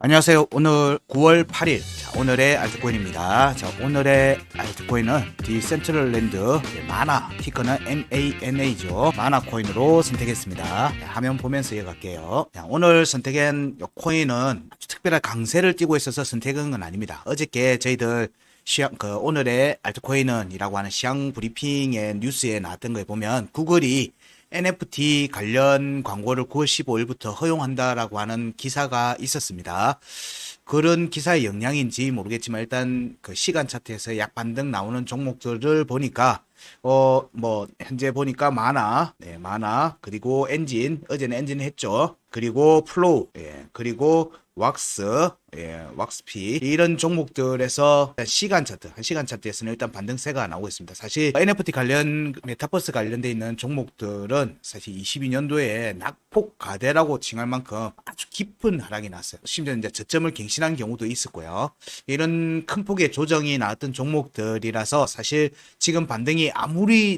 안녕하세요. 오늘 9월 8일 오늘의 알트코인입니다. 오늘의 알트코인은 디센트럴랜드 마나, 티커는 MANA죠. 마나 코인으로 선택했습니다. 화면 보면서 이어갈게요. 오늘 선택한 이 코인은 아주 특별한 강세를 띠고 있어서 선택한 건 아닙니다. 어저께 저희들 오늘의 알트코인은 이라고 하는 시황 브리핑의 뉴스에 나왔던 거에 보면 구글이 NFT 관련 광고를 9월 15일부터 허용한다라고 하는 기사가 있었습니다. 그런 기사의 영향인지 모르겠지만 일단 그 시간 차트에서 약 반등 나오는 종목들을 보니까 현재 보니까 마나, 그리고 엔진, 어제는 엔진 했죠. 그리고 플로우, 그리고 왁스, 왁스피 이런 종목들에서 시간 차트, 한 시간 차트에서는 일단 반등세가 나오고 있습니다. 사실 NFT 관련 메타버스 관련돼 있는 종목들은 사실 22년도에 낙폭 가대라고 칭할 만큼 아주 깊은 하락이 났어요. 심지어 이제 저점을 갱신한 경우도 있었고요. 이런 큰 폭의 조정이 나왔던 종목들이라서 사실 지금 반등이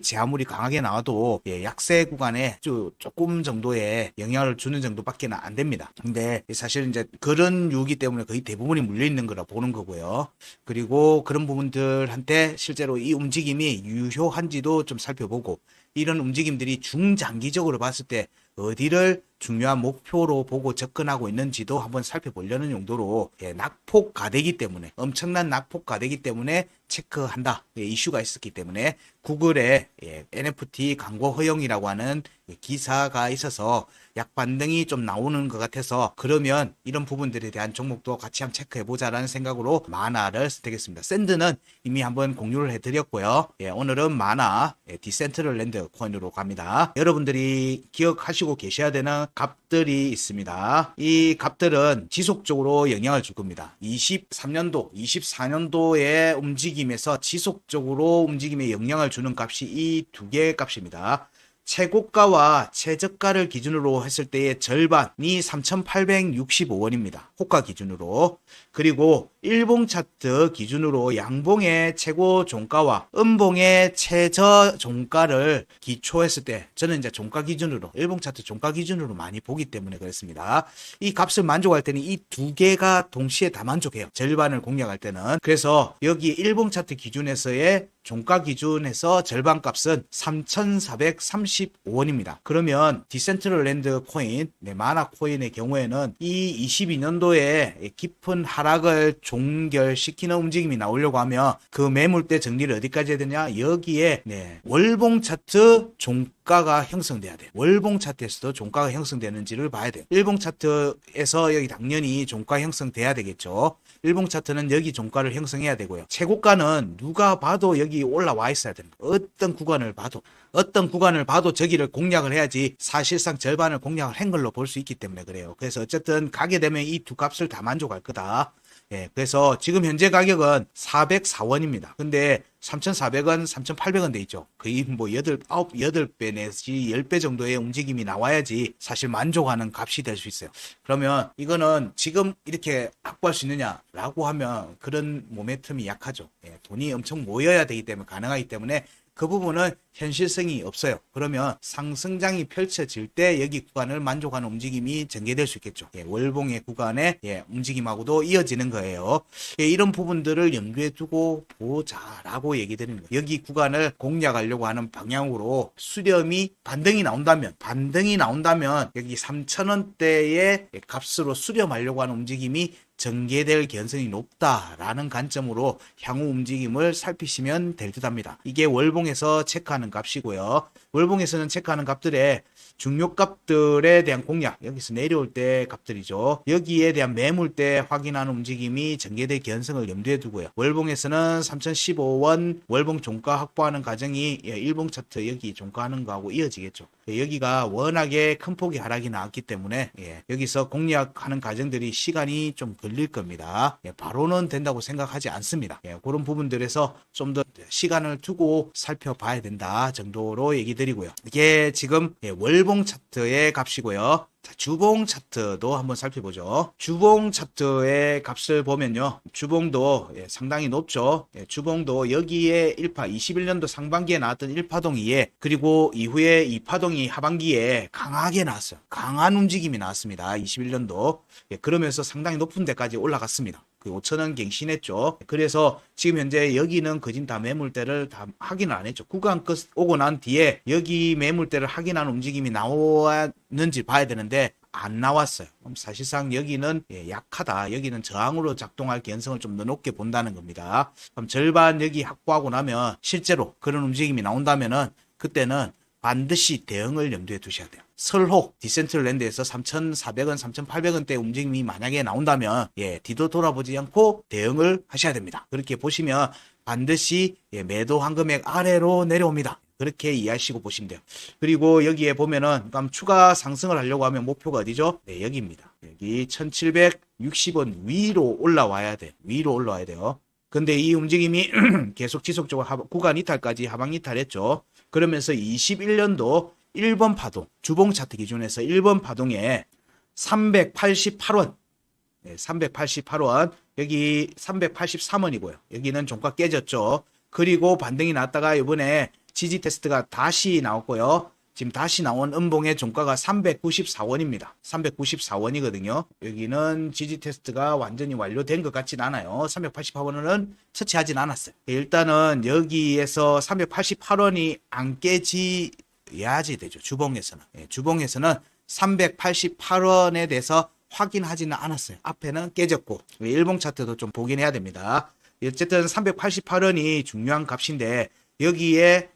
제 아무리 강하게 나와도 약세 구간에 조금 정도의 영향을 주는 정도밖에 안 됩니다. 근데 사실 이제 그런 이유기 때문에 거의 대부분이 물려 있는 거라 보는 거고요. 그리고 그런 부분들한테 실제로 이 움직임이 유효한지도 좀 살펴보고, 이런 움직임들이 중장기적으로 봤을 때 어디를 중요한 목표로 보고 접근하고 있는지도 한번 살펴보려는 용도로 낙폭 가대기 때문에, 엄청난 낙폭 가대기 때문에 체크한다, 이슈가 있었기 때문에 구글의 NFT 광고 허용이라고 하는 기사가 있어서 약 반등이 좀 나오는 것 같아서, 그러면 이런 부분들에 대한 종목도 같이 한번 체크해보자라는 생각으로 마나를 선택했습니다. 샌드는 이미 한번 공유를 해드렸고요. 오늘은 마나 디센트럴랜드 코인으로 갑니다. 여러분들이 기억하시고 계셔야 되는 값들이 있습니다. 이 값들은 지속적으로 영향을 줄 겁니다. 23년도, 24년도의 움직임에서 지속적으로 움직임에 영향을 주는 값이 이 두 개의 값입니다. 최고가와 최저가를 기준으로 했을 때의 절반이 3,865원입니다. 호가 기준으로. 그리고 일봉 차트 기준으로 양봉의 최고 종가와 음봉의 최저 종가를 기초했을 때, 저는 이제 종가 기준으로, 일봉 차트 종가 기준으로 많이 보기 때문에 그렇습니다. 이 값을 만족할 때는 이 두 개가 동시에 다 만족해요. 절반을 공략할 때는. 그래서 여기 일봉 차트 기준에서의 종가 기준에서 절반 값은 3,435원입니다. 그러면 디센트럴랜드 코인, 마나 코인의 경우에는 이 22년도에 깊은 하락을 종결시키는 움직임이 나오려고 하면 그 매물대 정리를 어디까지 해야 되냐? 여기에 월봉 차트 종가가 형성돼야 돼요. 월봉 차트에서도 종가가 형성되는지를 봐야 돼요. 일봉 차트에서 여기 당연히 종가 형성돼야 되겠죠. 일봉 차트는 여기 종가를 형성해야 되고요. 최고가는 누가 봐도 여기 올라와 있어야 됩니다. 어떤 구간을 봐도 저기를 공략을 해야지 사실상 절반을 공략을 한 걸로 볼 수 있기 때문에 그래요. 그래서 어쨌든 가게 되면 이 두 값을 다 만족할 거다. 그래서 지금 현재 가격은 404원입니다. 근데 3,400원, 3,800원 돼 있죠. 거의 뭐 8배 내지 10배 정도의 움직임이 나와야지 사실 만족하는 값이 될 수 있어요. 그러면 이거는 지금 이렇게 확보할 수 있느냐라고 하면 그런 모멘텀이 약하죠. 돈이 엄청 모여야 되기 때문에 가능하기 때문에 그 부분은 현실성이 없어요. 그러면 상승장이 펼쳐질 때 여기 구간을 만족하는 움직임이 전개될 수 있겠죠. 월봉의 구간의 움직임하고도 이어지는 거예요. 이런 부분들을 염두에 두고 보자라고 얘기 드리는 거예요. 여기 구간을 공략하려고 하는 방향으로 수렴이 반등이 나온다면 여기 3,000원대의 값으로 수렴하려고 하는 움직임이 전개될 가능성이 높다라는 관점으로 향후 움직임을 살피시면 될 듯합니다. 이게 월봉에서 체크하는 값이고요. 월봉에서는 체크하는 값들의 중요값들에 대한 공략, 여기서 내려올 때 값들이죠. 여기에 대한 매물대 확인하는 움직임이 전개될 가능성을 염두에 두고요. 월봉에서는 3,015원 월봉 종가 확보하는 과정이 일봉 차트 여기 종가하는 거하고 이어지겠죠. 여기가 워낙에 큰 폭의 하락이 나왔기 때문에 여기서 공략하는 과정들이 시간이 좀 걸릴 겁니다. 바로는 된다고 생각하지 않습니다. 그런 부분들에서 좀 더 시간을 두고 살펴봐야 된다 정도로 얘기 드리고요. 이게 지금 월봉 차트의 값이고요. 자, 주봉 차트도 한번 살펴보죠. 주봉 차트의 값을 보면요. 주봉도 상당히 높죠. 주봉도 여기에 1파 21년도 상반기에 나왔던 1파동 이에 그리고 이후에 2파동이 하반기에 강하게 나왔어요. 강한 움직임이 나왔습니다. 21년도. 그러면서 상당히 높은 데까지 올라갔습니다. 그 5천원 갱신했죠. 그래서 지금 현재 여기는 거진 다 매물대를 다 확인을 안 했죠. 구간 끝 오고 난 뒤에 여기 매물대를 확인하는 움직임이 나왔는지 봐야 되는데 안 나왔어요. 그럼 사실상 여기는 약하다. 여기는 저항으로 작동할 개연성을 좀 더 높게 본다는 겁니다. 그럼 절반 여기 확보하고 나면 실제로 그런 움직임이 나온다면은 그때는 반드시 대응을 염두에 두셔야 돼요. 설호 디센트럴랜드에서 3,400원, 3,800원대 움직임이 만약에 나온다면 뒤도 돌아보지 않고 대응을 하셔야 됩니다. 그렇게 보시면 반드시 매도 한 금액 아래로 내려옵니다. 그렇게 이해하시고 보시면 돼요. 그리고 여기에 보면은 그럼 추가 상승을 하려고 하면 목표가 어디죠? 네, 여기입니다. 여기 1,760원 위로 올라와야 돼. 위로 올라와야 돼요. 근데 이 움직임이 계속 지속적으로 구간 이탈까지 하방 이탈했죠. 그러면서 21년도 1번 파동, 주봉 차트 기준에서 1번 파동에 388원, 388원, 여기 383원이고요. 여기는 종가 깨졌죠. 그리고 반등이 났다가 이번에 지지 테스트가 다시 나왔고요. 지금 다시 나온 음봉의 종가가 394원입니다. 394원이거든요. 여기는 지지 테스트가 완전히 완료된 것 같진 않아요. 388원은 터치하진 않았어요. 일단은 여기에서 388원이 안 깨지야지 되죠. 주봉에서는. 주봉에서는 388원에 대해서 확인하지는 않았어요. 앞에는 깨졌고 일봉 차트도 좀 보긴 해야 됩니다. 어쨌든 388원이 중요한 값인데 여기에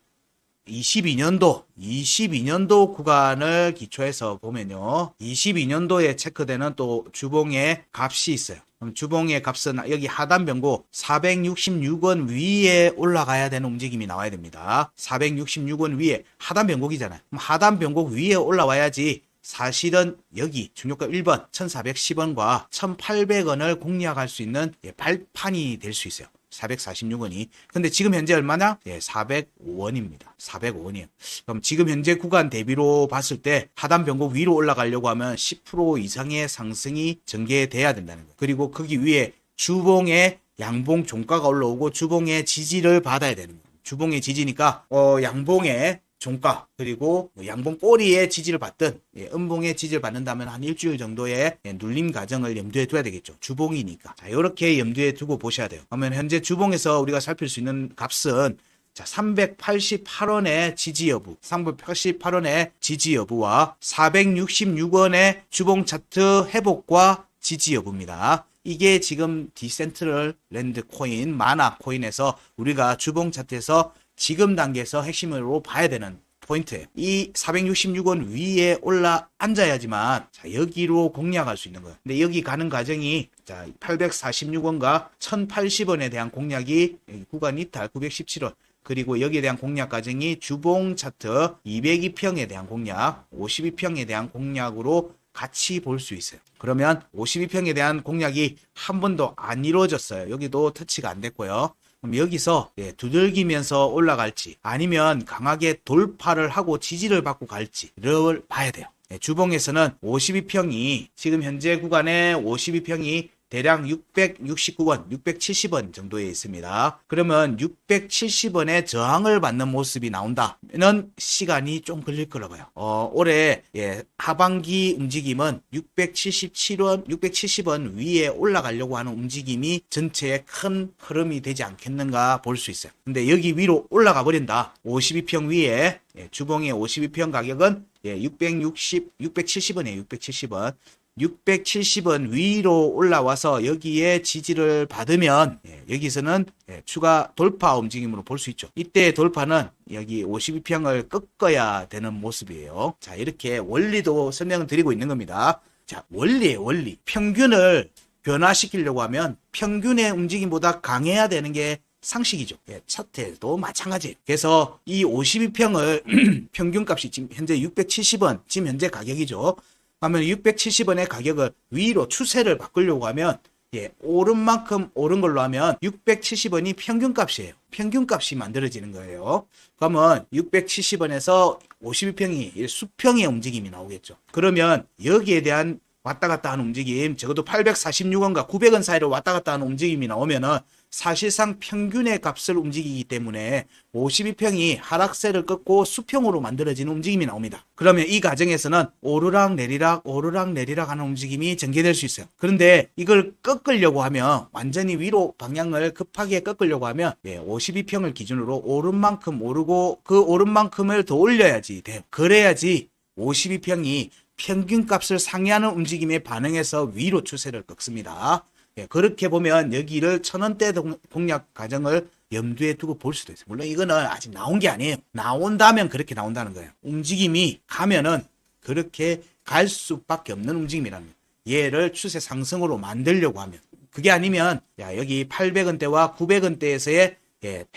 22년도 구간을 기초해서 보면요. 22년도에 체크되는 또 주봉의 값이 있어요. 그럼 주봉의 값은 여기 하단 변고 466원 위에 올라가야 되는 움직임이 나와야 됩니다. 466원 위에 하단 변곡이잖아요. 그럼 하단 변곡 위에 올라와야지 사실은 여기 중요가 1번 1410원과 1800원을 공략할 수 있는 발판이 될 수 있어요. 446원이. 근데 지금 현재 얼마냐? 405원입니다. 405원이에요. 그럼 지금 현재 구간 대비로 봤을 때 하단 변곡 위로 올라가려고 하면 10% 이상의 상승이 전개돼야 된다는 거예요. 그리고 거기 위에 주봉의 양봉 종가가 올라오고 주봉의 지지를 받아야 되는 거예요. 주봉의 지지니까 양봉의 종가 그리고 양봉 꼬리의 지지를 받든 음봉의 지지를 받는다면 한 일주일 정도의 눌림 과정을 염두에 둬야 되겠죠. 주봉이니까. 자, 이렇게 염두에 두고 보셔야 돼요. 그러면 현재 주봉에서 우리가 살필 수 있는 값은 자, 388원의 지지 여부, 388원의 지지 여부와 466원의 주봉 차트 회복과 지지 여부입니다. 이게 지금 디센트럴랜드 코인, 마나 코인에서 우리가 주봉 차트에서 지금 단계에서 핵심으로 봐야 되는 포인트예요. 이 466원 위에 올라 앉아야지만 자, 여기로 공략할 수 있는 거예요. 근데 여기 가는 과정이 자, 846원과 1080원에 대한 공략이 구간 이탈 917원 그리고 여기에 대한 공략 과정이 주봉 차트 202평에 대한 공략, 52평에 대한 공략으로 같이 볼 수 있어요. 그러면 52평에 대한 공략이 한 번도 안 이루어졌어요. 여기도 터치가 안 됐고요. 그럼 여기서 두들기면서 올라갈지 아니면 강하게 돌파를 하고 지지를 받고 갈지를 봐야 돼요. 주봉에서는 52평이 지금 현재 구간에 52평이 대략 669원, 670원 정도에 있습니다. 그러면 670원의 저항을 받는 모습이 나온다면 시간이 좀 걸릴 거라고 봐요. 올해 하반기 움직임은 677원, 670원 위에 올라가려고 하는 움직임이 전체의 큰 흐름이 되지 않겠는가 볼 수 있어요. 근데 여기 위로 올라가 버린다. 52평 위에 주봉의 52평 가격은 670원이에요. 670원. 670원 위로 올라와서 여기에 지지를 받으면 여기서는 추가 돌파 움직임으로 볼 수 있죠. 이때 돌파는 여기 52평을 꺾어야 되는 모습이에요. 자, 이렇게 원리도 설명을 드리고 있는 겁니다. 자, 원리예요, 원리. 평균을 변화시키려고 하면 평균의 움직임보다 강해야 되는 게 상식이죠. 차트에도 마찬가지예요. 그래서 이 52평을 평균값이 지금 현재 670원, 지금 현재 가격이죠. 하면 670원의 가격을 위로 추세를 바꾸려고 하면 예, 오른 만큼 오른 걸로 하면 670원이 평균값이에요. 평균값이 만들어지는 거예요. 그러면 670원에서 52평이 수평의 움직임이 나오겠죠. 그러면 여기에 대한 왔다 갔다 하는 움직임, 적어도 846원과 900원 사이로 왔다 갔다 하는 움직임이 나오면은 사실상 평균의 값을 움직이기 때문에 52평이 하락세를 꺾고 수평으로 만들어지는 움직임이 나옵니다. 그러면 이 과정에서는 오르락 내리락 오르락 내리락 하는 움직임이 전개될 수 있어요. 그런데 이걸 꺾으려고 하면 완전히 위로 방향을 급하게 꺾으려고 하면 52평을 기준으로 오른 만큼 오르고 그 오른 만큼을 더 올려야지 돼요. 그래야지 52평이 평균값을 상회하는 움직임에 반응해서 위로 추세를 꺾습니다. 그렇게 보면 여기를 1000원대 공략 과정을 염두에 두고 볼 수도 있어요. 물론 이거는 아직 나온 게 아니에요. 나온다면 그렇게 나온다는 거예요. 움직임이 가면은 그렇게 갈 수밖에 없는 움직임이라는 거예요. 얘를 추세 상승으로 만들려고 하면. 그게 아니면 여기 800원대와 900원대에서의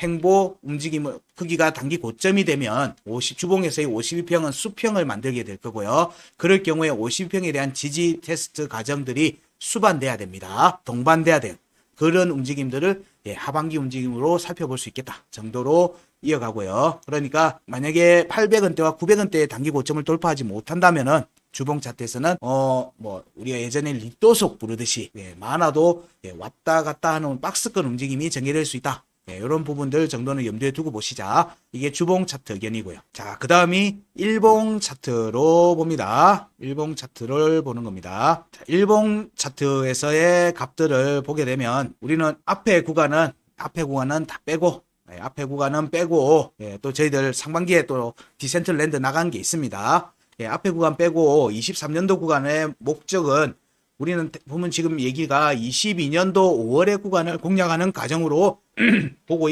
횡보 움직임을 크기가 단기 고점이 되면 주봉에서의 52평은 수평을 만들게 될 거고요. 그럴 경우에 52평에 대한 지지 테스트 과정들이 수반돼야 됩니다. 동반돼야 돼요. 그런 움직임들을 하반기 움직임으로 살펴볼 수 있겠다 정도로 이어가고요. 그러니까 만약에 800원대와 900원대의 단기 고점을 돌파하지 못한다면은 주봉 차트에서는 우리가 예전에 리또속 부르듯이 많아도 왔다 갔다 하는 박스권 움직임이 전개될 수 있다. 이런 부분들 정도는 염두에 두고 보시자. 이게 주봉 차트 의견이고요. 자, 그 다음이 일봉 차트로 봅니다. 일봉 차트를 보는 겁니다. 자, 일봉 차트에서의 값들을 보게 되면 우리는 앞에 구간은 다 빼고 앞에 구간은 빼고 또 저희들 상반기에 또 디센트랜드 나간 게 있습니다. 앞에 구간 빼고 23년도 구간의 목적은 우리는 보면 지금 얘기가 22년도 5월의 구간을 공략하는 과정으로 보고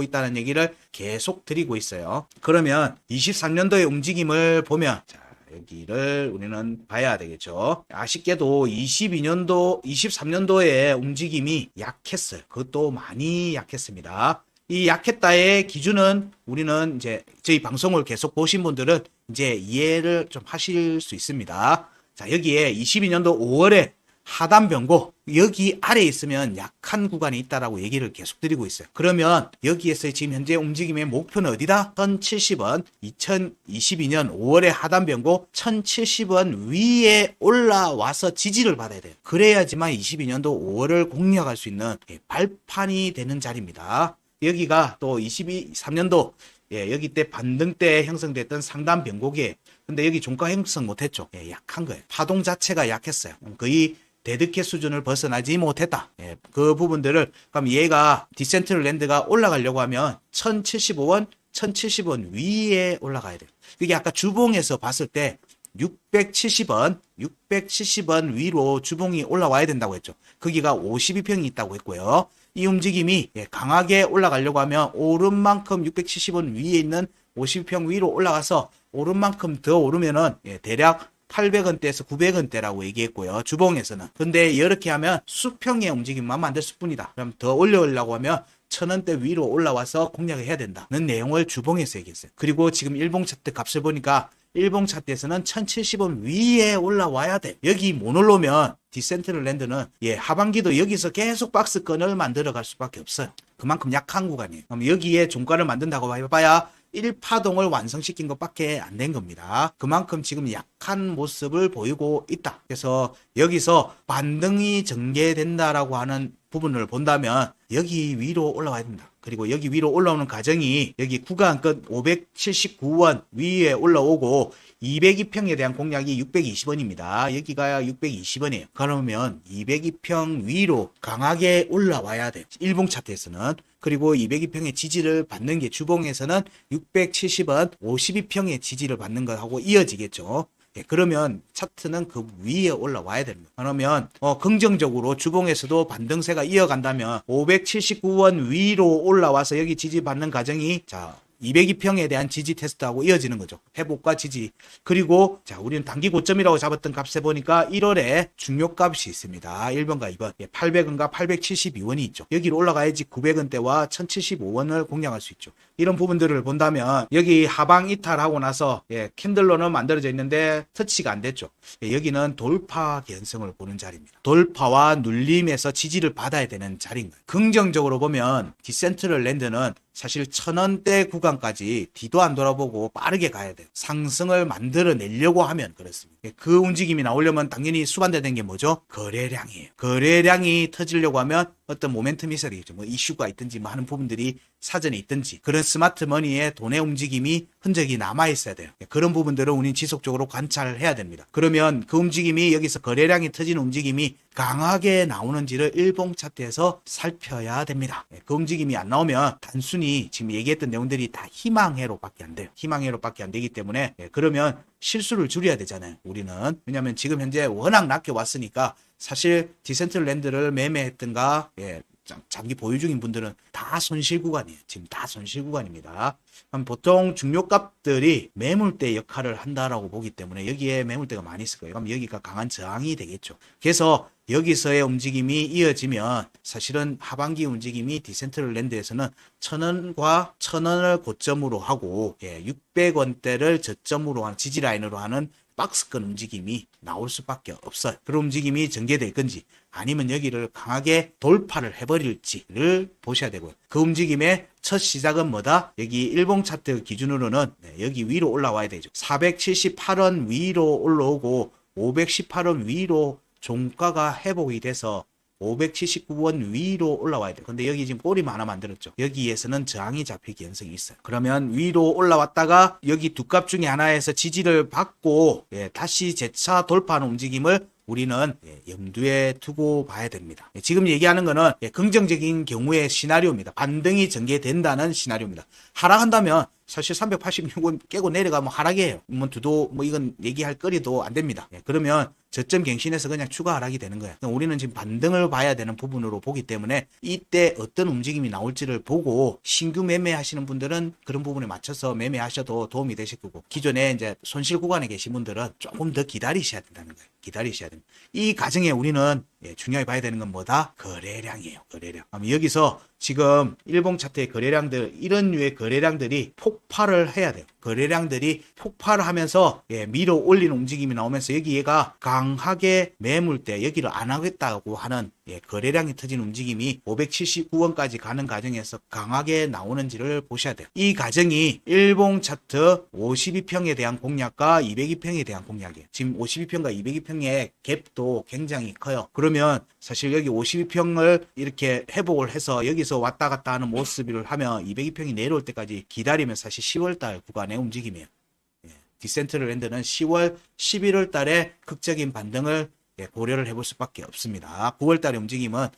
있다는 얘기를 계속 드리고 있어요. 그러면 23년도의 움직임을 보면 자, 여기를 우리는 봐야 되겠죠. 아쉽게도 23년도의 움직임이 약했어요. 그것도 많이 약했습니다. 이 약했다의 기준은 우리는 이제 저희 방송을 계속 보신 분들은 이제 이해를 좀 하실 수 있습니다. 자, 여기에 22년도 5월에 하단 변고 여기 아래에 있으면 약한 구간이 있다라고 얘기를 계속 드리고 있어요. 그러면 여기에서 지금 현재 움직임의 목표는 어디다? 1070원 2022년 5월에 하단 변고 1070원 위에 올라와서 지지를 받아야 돼요. 그래야지만 22년도 5월을 공략할 수 있는 발판이 되는 자리입니다. 여기가 또 23년도 여기 때 반등 때 형성됐던 상단 변곡이에요. 근데 여기 종가 형성 못했죠. 약한 거예요. 파동 자체가 약했어요. 거의 데드캣 수준을 벗어나지 못했다. 그 부분들을 그럼 얘가 디센트랜드가 올라가려고 하면 1075원, 1070원 위에 올라가야 돼요. 그게 아까 주봉에서 봤을 때 670원 위로 주봉이 올라와야 된다고 했죠. 거기가 52평이 있다고 했고요. 이 움직임이 강하게 올라가려고 하면 오른 만큼 670원 위에 있는 52평 위로 올라가서 오른 만큼 더 오르면은 대략 800원대에서 900원대라고 얘기했고요. 주봉에서는. 근데 이렇게 하면 수평의 움직임만 만들 뿐이다. 그럼 더 올려오려고 하면 1000원대 위로 올라와서 공략을 해야 된다는 내용을 주봉에서 얘기했어요. 그리고 지금 일봉 차트 값을 보니까 일봉 차트에서는 1070원 위에 올라와야 돼. 여기 못 올라오면 디센트럴랜드는 하반기도 여기서 계속 박스권을 만들어 갈 수밖에 없어요. 그만큼 약한 구간이에요. 그럼 여기에 종가를 만든다고 해봐야 1파동을 완성시킨 것밖에 안 된 겁니다. 그만큼 지금 약한 모습을 보이고 있다. 그래서 여기서 반등이 전개된다라고 하는 부분을 본다면 여기 위로 올라와야 된다. 그리고 여기 위로 올라오는 과정이 여기 구간 끝 579원 위에 올라오고 202평에 대한 공략이 620원입니다. 여기가 620원이에요. 그러면 202평 위로 강하게 올라와야 돼요. 일봉 차트에서는. 그리고 202평의 지지를 받는 게 주봉에서는 670원 52평의 지지를 받는 것하고 이어지겠죠. 그러면 차트는 그 위에 올라와야 됩니다. 그러면 긍정적으로 주봉에서도 반등세가 이어간다면 579원 위로 올라와서 여기 지지받는 과정이 자 202평에 대한 지지 테스트하고 이어지는 거죠. 회복과 지지. 그리고 자, 우리는 단기 고점이라고 잡았던 값에 보니까 1월에 중요값이 있습니다. 1번과 2번. 800원과 872원이 있죠. 여기로 올라가야지 900원대와 1075원을 공략할 수 있죠. 이런 부분들을 본다면 여기 하방 이탈하고 나서 캔들로는 만들어져 있는데 터치가 안 됐죠. 여기는 돌파 개연성을 보는 자리입니다. 돌파와 눌림에서 지지를 받아야 되는 자리인 거예요. 긍정적으로 보면 디센트럴 랜드는 사실 1000원대 구간까지 뒤도 안 돌아보고 빠르게 가야 돼요. 상승을 만들어내려고 하면 그렇습니다. 그 움직임이 나오려면 당연히 수반되는 게 뭐죠? 거래량이에요. 거래량이 터지려고 하면 어떤 모멘텀이 있어야 되겠죠. 뭐 이슈가 있든지 뭐 하는 부분들이 사전에 있든지 그런 스마트 머니의 돈의 움직임이 흔적이 남아 있어야 돼요. 그런 부분들을 우리는 지속적으로 관찰을 해야 됩니다. 그러면 그 움직임이 여기서 거래량이 터지는 움직임이 강하게 나오는지를 일봉 차트에서 살펴야 됩니다. 그 움직임이 안 나오면 단순히 지금 얘기했던 내용들이 다 희망회로밖에 안 돼요. 희망회로밖에 안 되기 때문에 그러면 실수를 줄여야 되잖아요. 우리는. 왜냐하면 지금 현재 워낙 낮게 왔으니까 사실 디센트럴 랜드를 매매했던가 장기 보유 중인 분들은 다 손실 구간이에요. 지금 다 손실 구간입니다. 그럼 보통 중요값들이 매물대 역할을 한다라고 보기 때문에 여기에 매물대가 많이 있을 거예요. 그럼 여기가 강한 저항이 되겠죠. 그래서 여기서의 움직임이 이어지면 사실은 하반기 움직임이 디센트럴 랜드에서는 1000원과 1000원을 고점으로 하고 600원대를 저점으로 하는 지지라인으로 하는 박스권 움직임이 나올 수밖에 없어요. 그런 움직임이 전개될 건지 아니면 여기를 강하게 돌파를 해버릴지를 보셔야 되고요. 그 움직임의 첫 시작은 뭐다? 여기 일봉 차트 기준으로는 여기 위로 올라와야 되죠. 478원 위로 올라오고 518원 위로 종가가 회복이 돼서 579원 위로 올라와야 돼요. 근데 여기 지금 꼬리만 하나 만들었죠. 여기에서는 저항이 잡힐 가능성이 있어요. 그러면 위로 올라왔다가 여기 두 값 중에 하나에서 지지를 받고 다시 재차 돌파하는 움직임을 우리는 염두에 두고 봐야 됩니다. 지금 얘기하는 거는 긍정적인 경우의 시나리오입니다. 반등이 전개된다는 시나리오입니다. 하락한다면 사실 386원 깨고 내려가면 하락이에요. 이건 얘기할 거리도 안 됩니다. 그러면 저점 갱신해서 그냥 추가 하락이 되는 거예요. 우리는 지금 반등을 봐야 되는 부분으로 보기 때문에 이때 어떤 움직임이 나올지를 보고 신규 매매하시는 분들은 그런 부분에 맞춰서 매매하셔도 도움이 되실 거고 기존에 이제 손실 구간에 계신 분들은 조금 더 기다리셔야 된다는 거예요. 기다리셔야 됩니다. 이 과정에 우리는 중요하게 봐야 되는 건 뭐다? 거래량이에요. 거래량. 여기서 지금 일봉 차트의 거래량들 이런 류의 거래량들이 폭발을 해야 돼요. 거래량들이 폭발을 하면서 밀어 올리는 움직임이 나오면서 여기가 강하게 매물대 여기를 안 하겠다고 하는 거래량이 터진 움직임이 579원까지 가는 과정에서 강하게 나오는지를 보셔야 돼요. 이 과정이 일봉 차트 52평에 대한 공략과 202평에 대한 공략이에요. 지금 52평과 202평의 갭도 굉장히 커요. 그러면 사실 여기 52평을 이렇게 회복을 해서 여기서 왔다 갔다 하는 모습을 하면 202평이 내려올 때까지 기다리면 사실 10월달 구간의 움직임이에요. 디센트럴 랜드는 10월, 11월 달에 극적인 반등을 고려를 해볼 수밖에 없습니다. 9월 달의 움직임은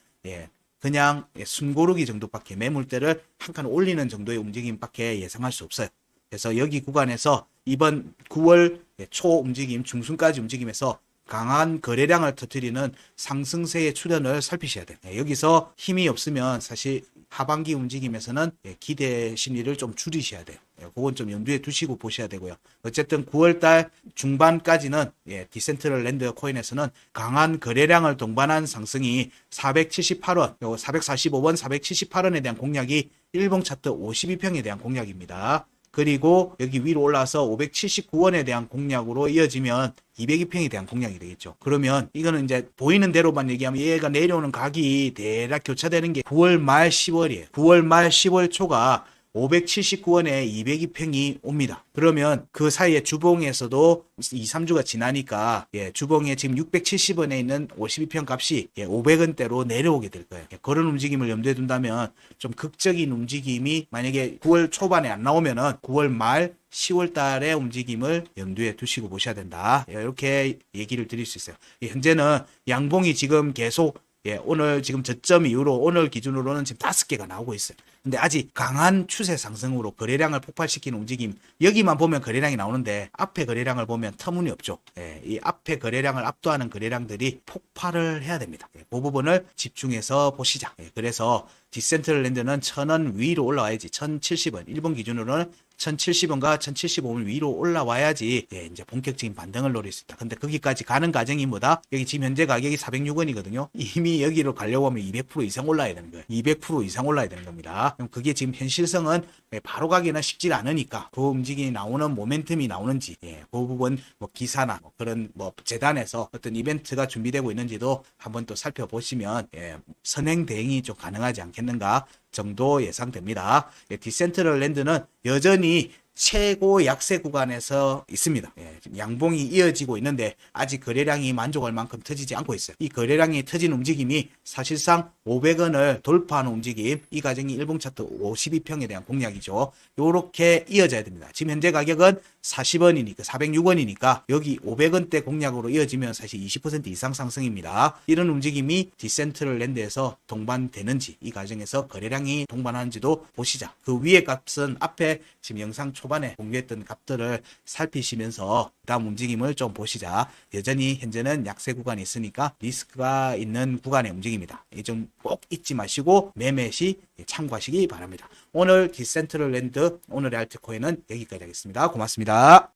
그냥 숨고르기 정도밖에 매물대를 한 칸 올리는 정도의 움직임밖에 예상할 수 없어요. 그래서 여기 구간에서 이번 9월 초 움직임, 중순까지 움직임에서 강한 거래량을 터뜨리는 상승세의 출현을 살피셔야 돼요. 여기서 힘이 없으면 사실 하반기 움직임에서는 기대 심리를 좀 줄이셔야 돼요. 그건 좀 염두에 두시고 보셔야 되고요. 어쨌든 9월달 중반까지는 디센트럴 랜드 코인에서는 강한 거래량을 동반한 상승이 478원, 445원, 478원에 대한 공략이 일봉 차트 52평에 대한 공략입니다. 그리고 여기 위로 올라서 579원에 대한 공략으로 이어지면 202평에 대한 공략이 되겠죠. 그러면 이거는 이제 보이는 대로만 얘기하면 얘가 내려오는 각이 대략 교차되는 게 9월 말 10월이에요. 9월 말 10월 초가 579원에 202평이 옵니다. 그러면 그 사이에 주봉에서도 2, 3주가 지나니까 주봉에 지금 670원에 있는 52평 값이 500원대로 내려오게 될 거예요. 그런 움직임을 염두에 둔다면 좀 극적인 움직임이 만약에 9월 초반에 안 나오면은 9월 말 10월 달의 움직임을 염두에 두시고 보셔야 된다. 이렇게 얘기를 드릴 수 있어요. 현재는 양봉이 지금 계속 예, 오늘 지금 저점 이후로 오늘 기준으로는 지금 5개가 나오고 있어요. 근데 아직 강한 추세 상승으로 거래량을 폭발시키는 움직임, 여기만 보면 거래량이 나오는데 앞에 거래량을 보면 터무니없죠. 예, 이 앞에 거래량을 압도하는 거래량들이 폭발을 해야 됩니다. 예, 그 부분을 집중해서 보시자. 예, 그래서 디센트럴랜드는 1000원 위로 올라와야지. 1070원 일본 기준으로는 1070원과 1075원 위로 올라와야지 예, 이제 본격적인 반등을 노릴 수 있다. 근데 거기까지 가는 과정이 뭐다? 여기 지금 현재 가격이 406원이거든요. 이미 여기로 가려고 하면 200% 이상 올라야 되는 거예요. 200% 이상 올라야 되는 겁니다. 그럼 그게 지금 현실성은 바로 가기는 쉽지 않으니까 그 움직임이 나오는 모멘텀이 나오는지 예, 그 부분 뭐 기사나 뭐 그런 뭐 재단에서 어떤 이벤트가 준비되고 있는지도 한번 또 살펴보시면 예, 선행 대응이 좀 가능하지 않겠는가 정도 예상됩니다. 예, 디센트럴랜드는 여전히 최고 약세 구간에서 있습니다. 예, 지금 양봉이 이어지고 있는데 아직 거래량이 만족할 만큼 터지지 않고 있어요. 이 거래량이 터진 움직임이 사실상 500원을 돌파하는 움직임, 이 과정이 일봉 차트 52평에 대한 공략이죠. 요렇게 이어져야 됩니다. 지금 현재 가격은 40원이니까 406원이니까 여기 500원대 공략으로 이어지면 사실 20% 이상 상승입니다. 이런 움직임이 디센트럴랜드에서 동반되는지, 이 과정에서 거래량이 동반하는지도 보시자. 그 위의 값은 앞에 지금 영상 초반에 공개했던 값들을 살피시면서 다음 움직임을 좀 보시자. 여전히 현재는 약세 구간이 있으니까 리스크가 있는 구간의 움직임이다. 이 점 꼭 잊지 마시고 매매 시 참고하시기 바랍니다. 오늘 디센트럴랜드 오늘의 알트코인은 여기까지 하겠습니다. 고맙습니다.